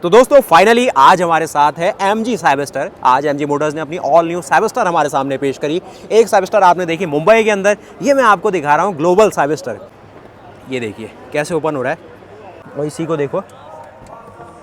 तो दोस्तों फाइनली आज हमारे साथ है MG साइबस्टर। आज MG मोटर्स ने अपनी ऑल न्यू साइबस्टर हमारे सामने पेश करी। एक साइबस्टर आपने देखी मुंबई के अंदर, ये मैं आपको दिखा रहा हूँ ग्लोबल साइबस्टर। ये देखिए कैसे ओपन हो रहा है और इसी को देखो,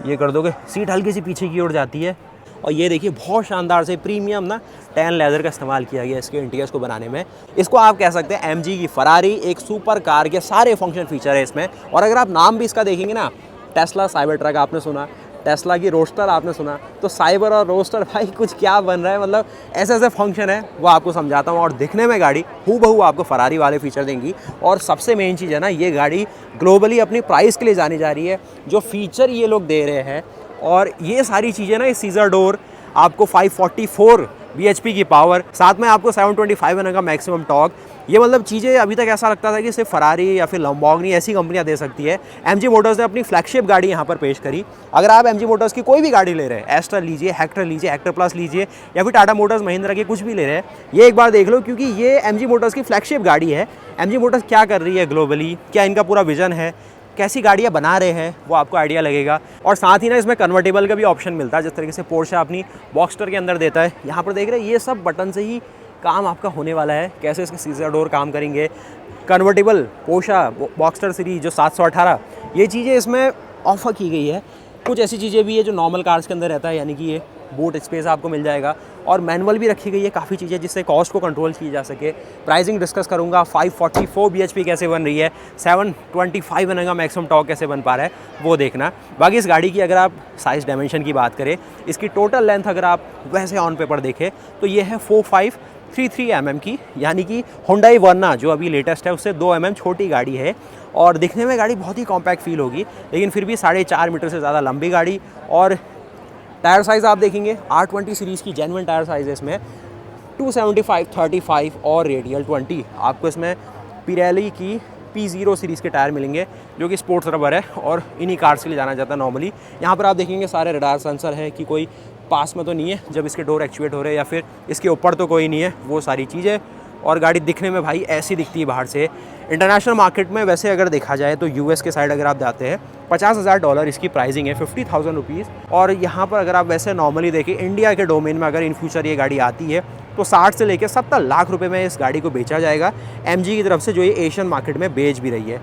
ये कर दोगे सीट हल्की सी पीछे की ओर जाती है। और ये देखिए बहुत शानदार से प्रीमियम ना टैन लेदर का इस्तेमाल किया गया इसके इंटीरियर्स को बनाने में। इसको आप कह सकते हैं MG की फरारी, एक सुपर कार के सारे फंक्शन फीचर है इसमें। और अगर आप नाम भी इसका देखेंगे ना, टेस्ला साइबर ट्रक आपने सुना, टेस्ला की रोस्टर आपने सुना, तो साइबर और रोस्टर भाई कुछ क्या बन रहा है, मतलब ऐसे ऐसे फंक्शन है वो आपको समझाता हूँ। और दिखने में गाड़ी हूबहू आपको फरारी वाले फीचर देंगी। और सबसे मेन चीज़ है ना, ये गाड़ी ग्लोबली अपनी प्राइस के लिए जानी जा रही है। जो फीचर ये लोग दे रहे हैं और ये सारी चीज़ें ना, इस सीजर डोर आपको 544 bhp की पावर, साथ में आपको 725 Nm का मैक्सिमम टॉर्क। ये मतलब चीज़ें अभी तक ऐसा लगता था कि सिर्फ फरारी या फिर लंबोर्गिनी ऐसी कंपनियां दे सकती है। MG मोटर्स ने अपनी फ्लैगशिप गाड़ी यहाँ पर पेश करी। अगर आप MG मोटर्स की कोई भी गाड़ी ले रहे हैं, एस्टर लीजिए, हेक्टर लीजिए, हेक्टर प्लस लीजिए, या फिर टाटा मोटर्स महिंद्रा के कुछ भी ले रहे हैं, ये एक बार देख लो, क्योंकि ये MG मोटर्स की फ्लैगशिप गाड़ी है। MG मोटर्स क्या कर रही है ग्लोबली, क्या इनका पूरा विजन है, कैसी गाड़ियाँ बना रहे हैं, वो आपको आइडिया लगेगा। और साथ ही ना इसमें कन्वर्टेबल का भी ऑप्शन मिलता है, जिस तरीके से पोर्शे अपनी बॉक्सटर के अंदर देता है। यहाँ पर देख रहे हैं ये सब बटन से ही काम आपका होने वाला है। कैसे इसके सीजर डोर काम करेंगे, कन्वर्टेबल पोर्शा बॉक्सटर सीरीज जो 718, ये चीज़ें इसमें ऑफर की गई है। कुछ ऐसी चीज़ें भी है जो नॉर्मल कार्स के अंदर रहता है, यानी कि ये बूट स्पेस आपको मिल जाएगा। और मैनुअल भी रखी गई है काफ़ी चीज़ें, जिससे कॉस्ट को कंट्रोल की जा सके। प्राइसिंग डिस्कस करूंगा, 544 bhp कैसे बन रही है, 725 Nm का मैक्सिमम टॉर्क कैसे बन पा रहा है, वो देखना। बाकी इस गाड़ी की अगर आप साइज़ डायमेंशन की बात करें, इसकी टोटल लेंथ अगर आप वैसे ऑन पेपर देखें तो ये है 4533 mm की, यानी कि हुंडई वर्ना जो अभी लेटेस्ट है उससे 2 mm छोटी गाड़ी है। और दिखने में गाड़ी बहुत ही कॉम्पैक्ट फील होगी, लेकिन फिर भी 4.5 मीटर से ज़्यादा लंबी गाड़ी। और टायर साइज़ आप देखेंगे R20 सीरीज़ की जेन्युइन टायर साइज़ है इसमें, 275/35 और रेडियल 20। आपको इसमें पिरेली की P0 सीरीज़ के टायर मिलेंगे, जो कि स्पोर्ट्स रबर है और इन्हीं कार्स के लिए जाना जाता है नॉर्मली। यहाँ पर आप देखेंगे सारे रडार सेंसर है कि कोई पास में तो नहीं है जब इसके डोर एक्चुएट हो रहे हैं, या फिर इसके ऊपर तो कोई नहीं है, वो सारी चीज़ें। और गाड़ी दिखने में भाई ऐसी दिखती है बाहर से। इंटरनेशनल मार्केट में वैसे अगर देखा जाए तो US के साइड अगर आप जाते हैं, $50,000 इसकी प्राइसिंग है, 50,000 रुपीज़। और यहाँ पर अगर आप वैसे नॉर्मली देखें इंडिया के डोमेन में, अगर इन फ्यूचर ये गाड़ी आती है तो 60 से लेकर 70 लाख रुपए में इस गाड़ी को बेचा जाएगा MG की तरफ से, जो ये एशियन मार्केट में बेच भी रही है।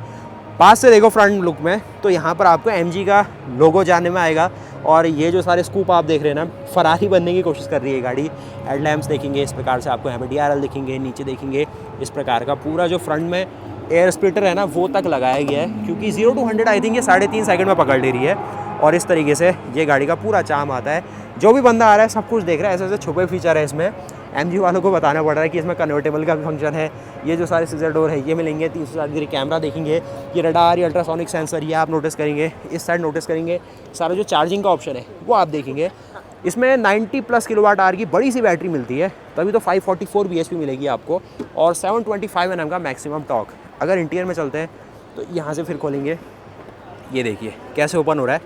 पास से देखो फ्रंट लुक में, तो यहाँ पर आपको MG का लोगो जानने में आएगा। और ये जो सारे स्कूप आप देख रहे हैं ना, फरारी बनने की कोशिश कर रही है गाड़ी। हेडलैम्प्स देखेंगे इस प्रकार से, आपको यहाँ पे DRL दिखेंगे, नीचे देखेंगे इस प्रकार का पूरा जो फ्रंट में एयर स्प्लिटर है ना, वो तक लगाया गया है, क्योंकि 0 to 100 आई थिंक ये 3.5 सेकंड में पकड़ ले रही है। और इस तरीके से ये गाड़ी का पूरा चार्म आता है। जो भी बंदा आ रहा है सब कुछ देख रहा है, ऐसे ऐसे छुपे फीचर है इसमें। MG वालों को बताना पड़ रहा है कि इसमें कन्वर्टेबल का भी फंक्शन है। ये जो सारे सीजर डोर है ये मिलेंगे, 360 डिग्री कैमरा देखेंगे, ये रडार, ये अल्ट्रासोनिक सेंसर, ये आप नोटिस करेंगे। इस साइड नोटिस करेंगे सारा जो चार्जिंग का ऑप्शन है वो आप देखेंगे। इसमें 90+ kWh की बड़ी सी बैटरी मिलती है, तभी तो 544 bhp मिलेगी आपको, और 725 Nm का मैक्सिमम टॉर्क। अगर इंटीरियर में चलते हैं तो यहाँ से फिर खोलेंगे, ये देखिए कैसे ओपन हो रहा है,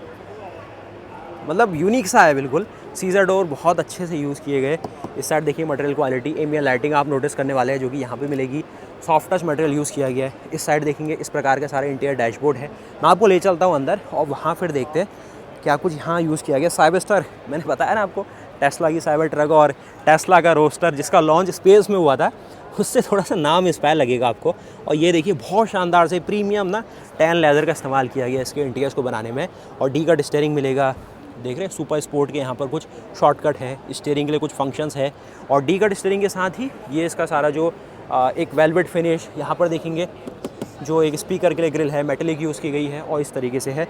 मतलब यूनिक सा है बिल्कुल। सीजर डोर बहुत अच्छे से यूज़ किए गए। इस साइड देखिए मटेरियल क्वालिटी, एम्बिएंट लाइटिंग आप नोटिस करने वाले हैं, जो कि यहाँ पे मिलेगी। सॉफ्ट टच मटेरियल यूज़ किया गया है। इस साइड देखेंगे इस प्रकार के सारे इंटीरियर डैशबोर्ड है। मैं आपको ले चलता हूँ अंदर और वहाँ फिर देखते हैं क्या कुछ यहाँ यूज़ किया गया। साइबस्टर, मैंने बताया ना आपको, टेस्ला की साइबर ट्रक और टेस्ला का रोस्टर जिसका लॉन्च स्पेस में हुआ था, उससे थोड़ा सा नाम इंस्पायर लगेगा आपको। और ये देखिए बहुत शानदार से प्रीमियम ना टैन लेदर का इस्तेमाल किया गया इसके इंटीरियर्स को बनाने में। और डी कट स्टीयरिंग मिलेगा, देख रहे हैं सुपर स्पोर्ट के यहाँ पर कुछ शॉर्टकट है, स्टीयरिंग के लिए कुछ फंक्शंस है। और डी कट स्टीयरिंग के साथ ही ये इसका सारा जो एक वेलवेट फिनिश यहाँ पर देखेंगे, जो एक स्पीकर के लिए ग्रिल है, मेटेलिक यूज़ की गई है और इस तरीके से है।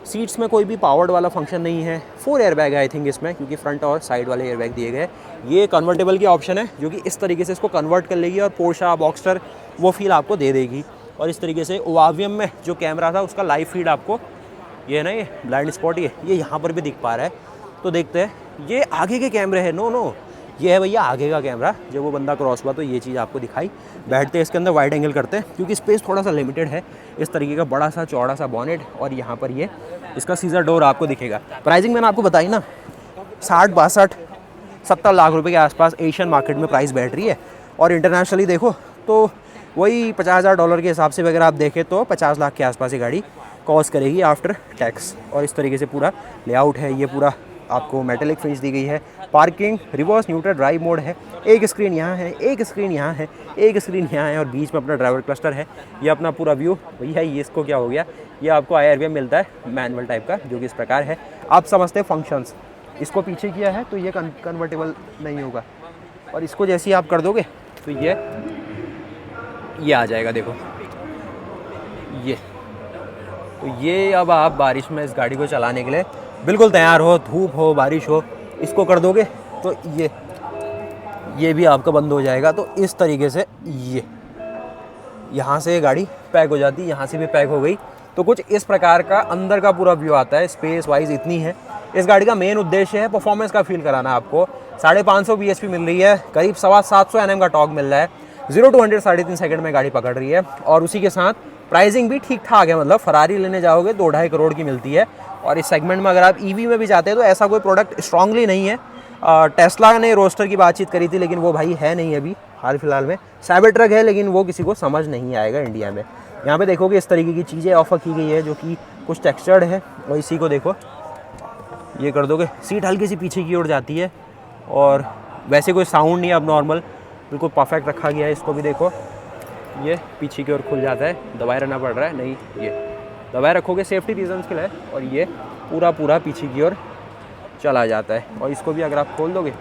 सीट्स में कोई भी पावर्ड वाला फंक्शन नहीं है। 4 एयरबैग है आई थिंक इसमें, क्योंकि फ्रंट और साइड वाले एयरबैग दिए गए। ये कन्वर्टेबल की ऑप्शन है, जो कि इस तरीके से इसको कन्वर्ट कर लेगी और पोर्शा बॉक्सटर वो फील आपको दे देगी। और इस तरीके से ओआवियम में जो कैमरा था उसका लाइव फीड आपको, ये है ना, ये ब्लाइंड स्पॉट ये यहाँ पर भी दिख पा रहा है। तो देखते हैं, ये आगे के कैमरे हैं। नो ये है भैया आगे का कैमरा। जब वो बंदा क्रॉस हुआ तो ये चीज़ आपको दिखाई। बैठते हैं इसके अंदर वाइड एंगल करते हैं, क्योंकि स्पेस थोड़ा सा लिमिटेड है। इस तरीके का बड़ा सा चौड़ा सा बॉनेट, और यहाँ पर ये इसका सीजर डोर आपको दिखेगा। प्राइसिंग मैंने आपको बताई ना, 60-62-70 लाख रुपए के आसपास एशियन मार्केट में प्राइस बैठ रही है। और इंटरनेशनली देखो तो वही $50,000 के हिसाब से अगर आप देखें तो 50 लाख के आसपास ये गाड़ी कॉस्ट करेगी आफ्टर टैक्स। और इस तरीके से पूरा लेआउट है, ये पूरा आपको मेटेलिक फिनिश दी गई है। Parking, reverse neutral drive mode है, एक स्क्रीन यहाँ है, एक स्क्रीन यहाँ है, एक स्क्रीन यहाँ है और बीच में अपना ड्राइवर क्लस्टर है। ये अपना पूरा व्यू भैया, ये इसको क्या हो गया, ये आपको IRV मिलता है मैनुअल टाइप का, जो कि इस प्रकार है। आप समझते हैं फंक्शंस, इसको पीछे किया है तो ये कन्वर्टेबल नहीं होगा, और इसको जैसे ही आप कर दोगे तो ये आ जाएगा। देखो ये, तो ये अब आप बारिश में इस गाड़ी को चलाने के लिए बिल्कुल तैयार हो, धूप हो, बारिश हो, इसको कर दोगे तो ये भी आपका बंद हो जाएगा। तो इस तरीके से ये यहाँ से गाड़ी पैक हो जाती है, यहाँ से भी पैक हो गई। तो कुछ इस प्रकार का अंदर का पूरा व्यू आता है। स्पेस वाइज इतनी है। इस गाड़ी का मेन उद्देश्य है परफॉर्मेंस का फील कराना आपको। 550 bhp मिल रही है, करीब 750 Nm का टॉर्क मिल रहा है, 0 to 100 3.5 सेकंड में गाड़ी पकड़ रही है। और उसी के साथ प्राइसिंग भी ठीक ठाक है, मतलब फरारी लेने जाओगे 2-2.5 करोड़ की मिलती है। और इस सेगमेंट में अगर आप EV में भी जाते हैं तो ऐसा कोई प्रोडक्ट स्ट्रांगली नहीं है। टेस्ला ने रोस्टर की बातचीत करी थी, लेकिन वो भाई है नहीं अभी हाल फिलहाल में। साइबर ट्रक है, लेकिन वो किसी को समझ नहीं आएगा इंडिया में। यहाँ पे देखोगे इस तरीके की चीज़ें ऑफर की गई है, जो कि कुछ टेक्सचर्ड है। और इसी को देखो, ये कर दोगे, सीट हल्की सी पीछे की ओर जाती है और वैसे कोई साउंड नहीं है, अब नॉर्मल बिल्कुल परफेक्ट रखा गया है। इसको भी देखो, ये पीछे की ओर खुल जाता है, दबाए रहना पड़ रहा है, नहीं ये दबाए रखोगे सेफ्टी रीजंस के लिए, और ये पूरा पीछे की ओर चला जाता है। और इसको भी अगर आप खोल दोगे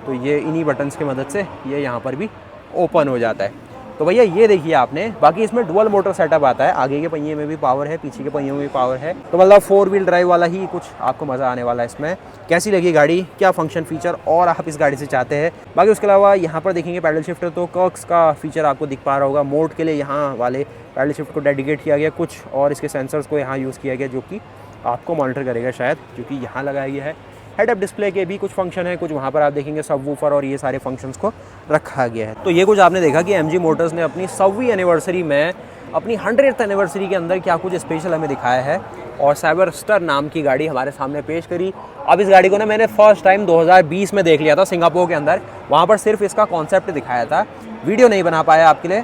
तो ये इन्हीं बटन्स की मदद से ये यहाँ पर भी ओपन हो जाता है। तो भैया ये देखिए आपने, बाकी इसमें डुअल मोटर सेटअप आता है, आगे के पहिए में भी पावर है, पीछे के पहियों में भी पावर है। तो मतलब 4 व्हील ड्राइव वाला ही कुछ आपको मज़ा आने वाला है इसमें। कैसी लगी गाड़ी, क्या फंक्शन फीचर और आप इस गाड़ी से चाहते हैं। बाकी उसके अलावा यहाँ पर देखेंगे पैडल शिफ्टर, तो कर्क्स का फीचर आपको दिख पा रहा होगा। मोड के लिए यहाँ वाले पैडल शिफ्ट को डेडिकेट किया गया कुछ, और इसके सेंसर्स को यहाँ यूज़ किया गया, जो कि आपको मॉनिटर करेगा शायद, जो कि यहाँ लगाया गया है। हेड अप डिस्प्ले के भी कुछ फंक्शन है, कुछ वहाँ पर आप देखेंगे सबवूफर और ये सारे फंक्शंस को रखा गया है। तो ये कुछ आपने देखा कि MG मोटर्स ने अपनी 100वीं एनिवर्सरी में, अपनी 100th एनिवर्सरी के अंदर क्या कुछ स्पेशल हमें दिखाया है, और साइबरस्टर नाम की गाड़ी हमारे सामने पेश करी। अब इस गाड़ी को ना मैंने फर्स्ट टाइम 2020 में देख लिया था सिंगापुर के अंदर, वहाँ पर सिर्फ इसका कॉन्सेप्ट दिखाया था, वीडियो नहीं बना पाया आपके लिए।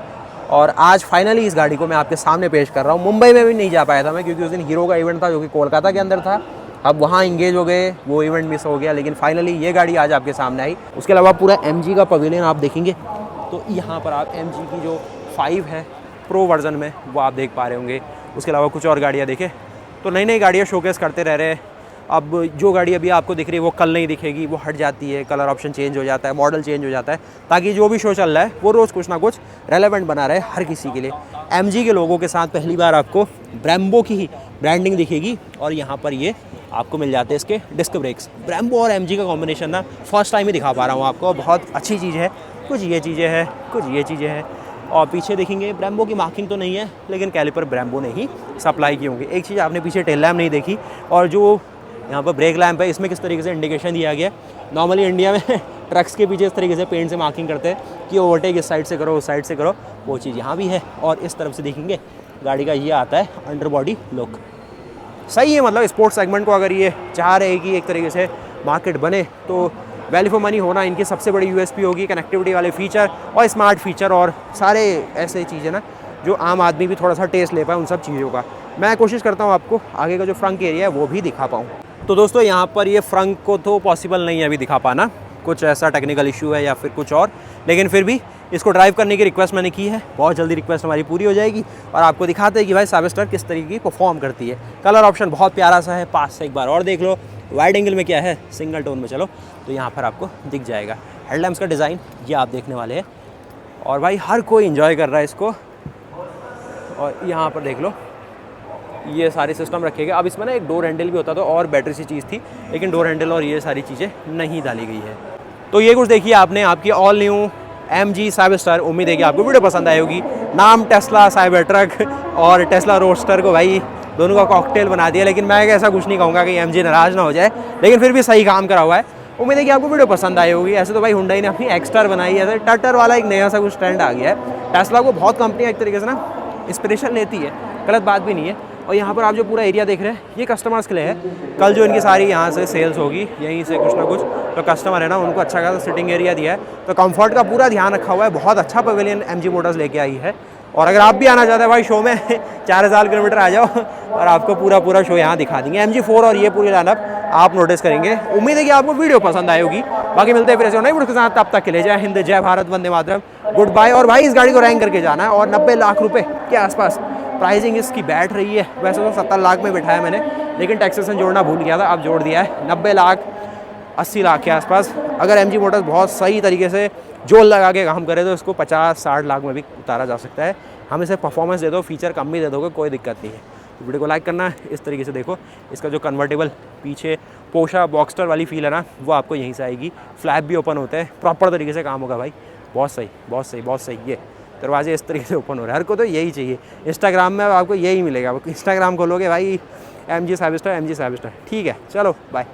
और आज फाइनली इस गाड़ी को मैं आपके सामने पेश कर रहा हूँ। मुंबई में भी नहीं जा पाया था मैं, क्योंकि उस दिन हीरो का इवेंट था जो कि कोलकाता के अंदर था। अब वहाँ इंगेज हो गए, वो इवेंट मिस हो गया, लेकिन फाइनली ये गाड़ी आज आपके सामने आई। उसके अलावा पूरा MG का पवेलियन आप देखेंगे तो यहाँ पर आप MG की जो 5 है प्रो वर्जन में, वो आप देख पा रहे होंगे। उसके अलावा कुछ और गाड़ियाँ देखें तो नई नई गाड़ियाँ शोकेस करते रह रहे हैं। अब जो गाड़ी अभी आपको दिख रही है वो कल नहीं दिखेगी, वो हट जाती है, कलर ऑप्शन चेंज हो जाता है, मॉडल चेंज हो जाता है, ताकि जो भी शो चल रहा है वो रोज़ कुछ ना कुछ रेलेवेंट बना रहे हर किसी के लिए। MG के लोगों के साथ पहली बार आपको ब्रेम्बो की ही ब्रांडिंग दिखेगी, और यहाँ पर ये आपको मिल जाते हैं इसके डिस्क ब्रेक्स। ब्रेम्बो और MG का कॉम्बिनेशन ना फर्स्ट टाइम ही दिखा पा रहा हूँ आपको, बहुत अच्छी चीज़ है। कुछ ये चीज़ें हैं, कुछ ये चीज़ें हैं। और पीछे देखेंगे ब्रेम्बो की मार्किंग तो नहीं है, लेकिन कैलिपर ब्रेम्बो ने ही सप्लाई किए होंगे। एक चीज़ आपने पीछे टेल लैम्प नहीं देखी, और जो यहाँ पर ब्रेक लैम्प है, इसमें किस तरीके से इंडिकेशन दिया गया। नॉर्मली इंडिया में ट्रक्स के पीछे इस तरीके से पेंट से मार्किंग करते हैं कि ओवरटेक इस साइड से करो, उस साइड से करो, वो चीज़ यहाँ भी है। और इस तरफ से देखेंगे गाड़ी का ये आता है अंडर बॉडी लुक। सही है, मतलब स्पोर्ट्स सेगमेंट को अगर ये चाह रहे हैं कि एक तरीके से मार्केट बने, तो वैल्यू फॉर मनी होना इनकी सबसे बड़ी USP होगी। कनेक्टिविटी वाले फीचर और स्मार्ट फीचर और सारे ऐसे चीज़ें ना जो आम आदमी भी थोड़ा सा टेस्ट ले पाए उन सब चीज़ों का। मैं कोशिश करता हूँ आपको आगे का जो फ्रंट एरिया है वो भी दिखा पाऊँ। तो दोस्तों यहाँ पर ये फ्रंट को तो पॉसिबल नहीं है अभी दिखा पाना, कुछ ऐसा टेक्निकल इशू है या फिर कुछ और, लेकिन फिर भी इसको ड्राइव करने की रिक्वेस्ट मैंने की है। बहुत जल्दी रिक्वेस्ट हमारी पूरी हो जाएगी और आपको दिखाते हैं कि भाई साइबरस्टर किस तरीके की परफॉर्म करती है। कलर ऑप्शन बहुत प्यारा सा है, पास से एक बार और देख लो। वाइड एंगल में क्या है, सिंगल टोन में चलो तो यहाँ पर आपको दिख जाएगा। हेडलैम्प्स का डिज़ाइन ये आप देखने वाले हैं, और भाई हर कोई इन्जॉय कर रहा है इसको। और यहाँ पर देख लो ये सारे सिस्टम रखे गए। अब इसमें ना एक डोर हैंडल भी होता था और बैटरी सी चीज़ थी, लेकिन डोर हैंडल और ये सारी चीज़ें नहीं डाली गई है। तो ये कुछ देखिए आपने आपकी ऑल न्यू MG साइबरस्टर। उम्मीद है कि आपको वीडियो पसंद आई होगी। नाम टेस्ला साइबर ट्रक और टेस्ला रोडस्टर को भाई दोनों का कॉकटेल बना दिया, लेकिन मैं ऐसा कुछ नहीं कहूँगा कि MG नाराज़ ना हो जाए, लेकिन फिर भी सही काम करा हुआ है। उम्मीद है कि आपको वीडियो पसंद आई होगी। ऐसे तो भाई हुंडई ने अपनी एक्स्टर बनाई है, ऐसे टटर वाला एक नया सा कुछ ट्रेंड आ गया है। टेस्ला को बहुत कंपनियाँ एक तरीके से ना इंस्पिरेशन लेती है, गलत बात भी नहीं है। और यहाँ पर आप जो पूरा एरिया देख रहे हैं ये कस्टमर्स के लिए है। कल जो इनकी सारी यहाँ से सेल्स होगी, यहीं से कुछ ना कुछ तो कस्टमर है ना उनको अच्छा खासा सिटिंग एरिया दिया है, तो कंफर्ट का पूरा ध्यान रखा हुआ है। बहुत अच्छा पवेलियन MG मोटर्स लेके आई है। और अगर आप भी आना चाहते हैं भाई शो में 4000 किलोमीटर आ जाओ और आपको पूरा शो यहाँ दिखा देंगे। MG4 और ये पूरी लाइनअप आप नोटिस करेंगे। उम्मीद है कि आपको वीडियो पसंद आई होगी। बाकी मिलते हैं फिर ऐसे नई वीडियो के साथ, तब तक के लिए जय हिंद, जय भारत, वंदे मातरम, गुड बाय। और भाई इस गाड़ी को रैंक करके जाना है और 90 लाख रुपये के आसपास प्राइसिंग इसकी बैठ रही है। वैसे तो 70 लाख में बिठाया मैंने, लेकिन टैक्सेशन जोड़ना भूल गया था, अब जोड़ दिया है। 90 लाख 80 लाख के आसपास अगर MG मोटर्स बहुत सही तरीके से जोड़ लगा के काम करे तो इसको 50-60 लाख में भी उतारा जा सकता है। हम इसे परफॉर्मेंस दे दो, फीचर कम भी दे दोगे, कोई दिक्कत नहीं है। तो वीडियो को लाइक करना है। इस तरीके से देखो, इसका जो कन्वर्टेबल पीछे पोशा बॉक्सटर वाली फील है ना, वो आपको यहीं से आएगी। फ्लैप भी ओपन होते हैं, प्रॉपर तरीके से काम होगा भाई। बहुत सही बहुत सही बहुत सही। ये दरवाजे इस तरीके से ओपन हो रहे हैं, हर को तो यही चाहिए। इंस्टाग्राम में आपको यही मिलेगा, इंस्टाग्राम खोलोगे भाई MG 7 स्टार MG 7 स्टार। ठीक है, चलो बाय।